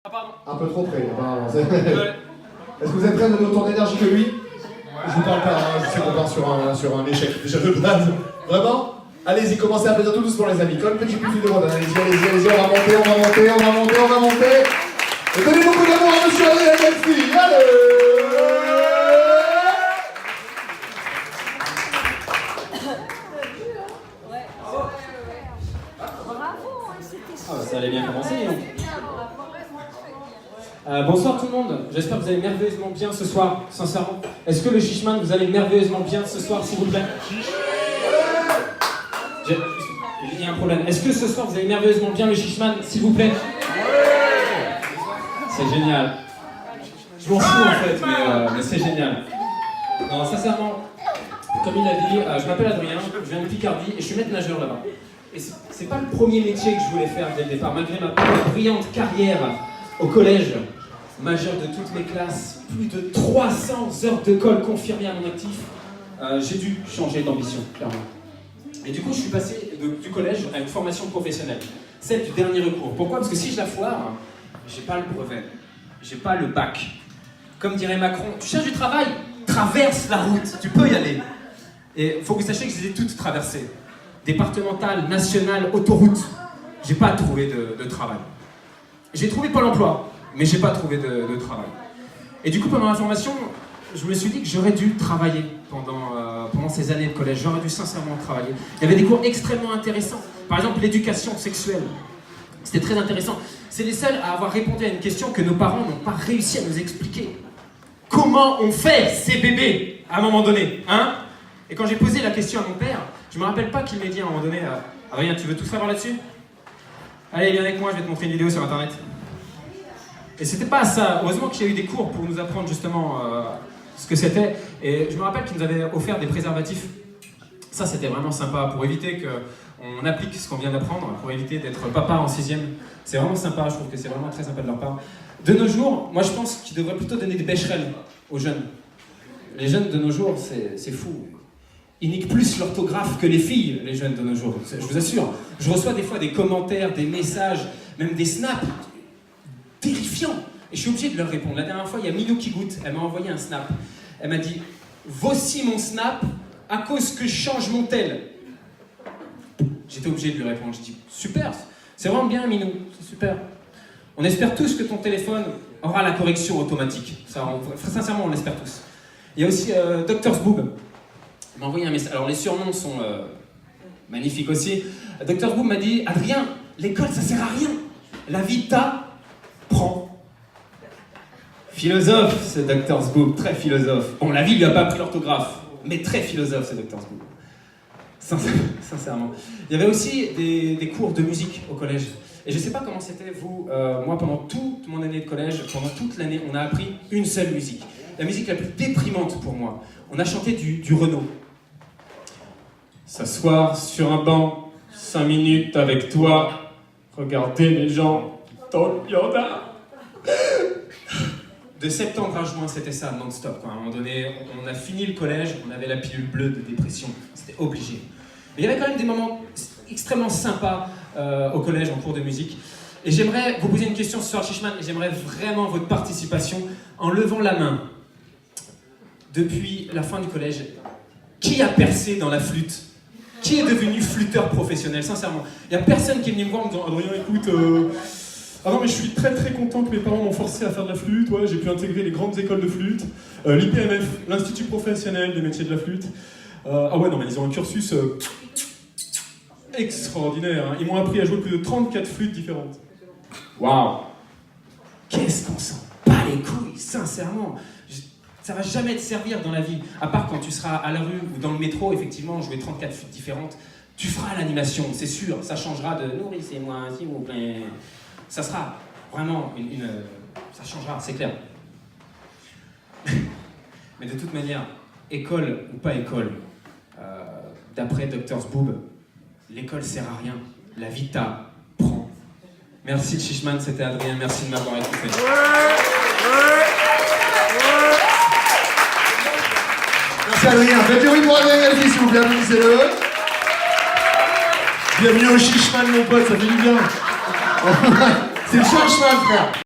Ah pardon. Un peu trop près, apparemment. Est-ce que vous êtes prêts à donner autant d'énergie que lui? Je vous parle pas, hein, je sais qu'on part sur un échec déjà de base. Vraiment? Allez-y, commencez à applaudir tout doucement les amis. Comme petit plus de droite, allez-y, allez-y, on va monter, on va monter, on va monter, on va monter. Et donnez beaucoup d'amour à monsieur Adrien Delphi, allez! Ça allait bien commencer. Bonsoir tout le monde, j'espère que vous allez merveilleusement bien ce soir, sincèrement. Est-ce que le Shishman, vous allez merveilleusement bien ce soir, s'il vous plaît? Il y a un problème. Est-ce que ce soir, vous allez merveilleusement bien le Shishman, s'il vous plaît? C'est génial. Je m'en fous en fait, mais c'est génial. Non, sincèrement, comme il a dit, je m'appelle Adrien, je viens de Picardie et je suis maître nageur là-bas. Et c'est pas le premier métier que je voulais faire dès le départ, malgré ma brillante carrière au collège, majeur de toutes mes classes, plus de 300 heures de colle confirmées à mon actif, j'ai dû changer d'ambition, clairement. Et du coup, je suis passé du collège à une formation professionnelle, celle du dernier recours. Pourquoi? Parce que si je la foire, j'ai pas le brevet, j'ai pas le bac. Comme dirait Macron, tu cherches du travail, traverse la route, tu peux y aller. Et il faut que vous sachiez que je les ai toutes traversées. Départementale, nationale, autoroute. J'ai pas trouvé de travail. J'ai trouvé Pôle emploi, mais j'ai pas trouvé de travail. Et du coup, pendant la formation, je me suis dit que j'aurais dû travailler pendant ces années de collège. J'aurais dû sincèrement travailler. Il y avait des cours extrêmement intéressants. Par exemple, l'éducation sexuelle. C'était très intéressant. C'est les seuls à avoir répondu à une question que nos parents n'ont pas réussi à nous expliquer. Comment on fait ces bébés à un moment donné, hein? Et quand j'ai posé la question à mon père, je me rappelle pas qu'il m'ait dit à un moment donné Adrien, tu veux tout savoir là-dessus? Allez, viens avec moi, je vais te montrer une vidéo sur internet. Et c'était pas ça. Heureusement que j'ai eu des cours pour nous apprendre justement ce que c'était. Et je me rappelle qu'il nous avait offert des préservatifs. Ça, c'était vraiment sympa pour éviter qu'on applique ce qu'on vient d'apprendre, pour éviter d'être papa en 6e. C'est vraiment sympa, je trouve que c'est vraiment très sympa de leur part. De nos jours, moi je pense qu'ils devraient plutôt donner des bécherelles aux jeunes. Les jeunes de nos jours, c'est fou. Ils niquent plus l'orthographe que les filles, les jeunes de nos jours, je vous assure. Je reçois des fois des commentaires, des messages, même des snaps terrifiants. Et je suis obligé de leur répondre. La dernière fois, il y a Minou qui goûte, elle m'a envoyé un snap. Elle m'a dit « Voici mon snap à cause que je change mon tel. » J'étais obligé de lui répondre. Je dis « Super, c'est vraiment bien Minou, c'est super. » On espère tous que ton téléphone aura la correction automatique. Ça, sincèrement, on l'espère tous. Il y a aussi Dr Boob. Il m'a envoyé un message. Alors les surnoms sont magnifiques aussi. Dr Boob m'a dit « Adrien, l'école ça sert à rien. La vie t'apprend. » Philosophe ce Dr Boob, très philosophe. Bon, la vie lui a pas appris l'orthographe, mais très philosophe ce Dr Boob. Sincèrement. Il y avait aussi des cours de musique au collège. Et je sais pas comment c'était vous, moi pendant toute mon année de collège, pendant toute l'année, on a appris une seule musique. La musique la plus déprimante pour moi. On a chanté du Renaud. S'asseoir sur un banc, 5 minutes avec toi, regarder les gens dans le Yoda. De septembre à juin, c'était ça, non-stop. À un moment donné, on a fini le collège, on avait la pilule bleue de dépression. C'était obligé. Mais il y avait quand même des moments extrêmement sympas au collège, en cours de musique. Et j'aimerais vous poser une question ce soir, Shishman, et j'aimerais vraiment votre participation en levant la main. Depuis la fin du collège, qui a percé dans la flûte? Qui est devenu flûteur professionnel, sincèrement? Il n'y a personne qui est venu me voir en me disant « Adrien, écoute, ah non mais je suis très très content que mes parents m'ont forcé à faire de la flûte, ouais, j'ai pu intégrer les grandes écoles de flûte, l'IPMF, l'Institut professionnel des métiers de la flûte. Ah ouais, non mais ils ont un cursus extraordinaire, hein. Ils m'ont appris à jouer plus de 34 flûtes différentes. Waouh! Qu'est-ce qu'on s'en bat les couilles, sincèrement! Ça va jamais te servir dans la vie, à part quand tu seras à la rue ou dans le métro, effectivement, jouer 34 flûtes différentes. Tu feras l'animation, c'est sûr, ça changera de « nourrissez-moi, s'il vous plaît ». Ça sera vraiment ça changera, c'est clair. Mais de toute manière, école ou pas école, d'après Dr Boob, l'école sert à rien, la vie t'apprend. Merci Shishman, c'était Adrien, merci de m'avoir écouté. Merci Adrien, faites du bruit pour Adrien Delphi s'il vous plaît, applaudissez-le. Bienvenue au Shishman mon pote, ça fait du bien. C'est le changement, frère.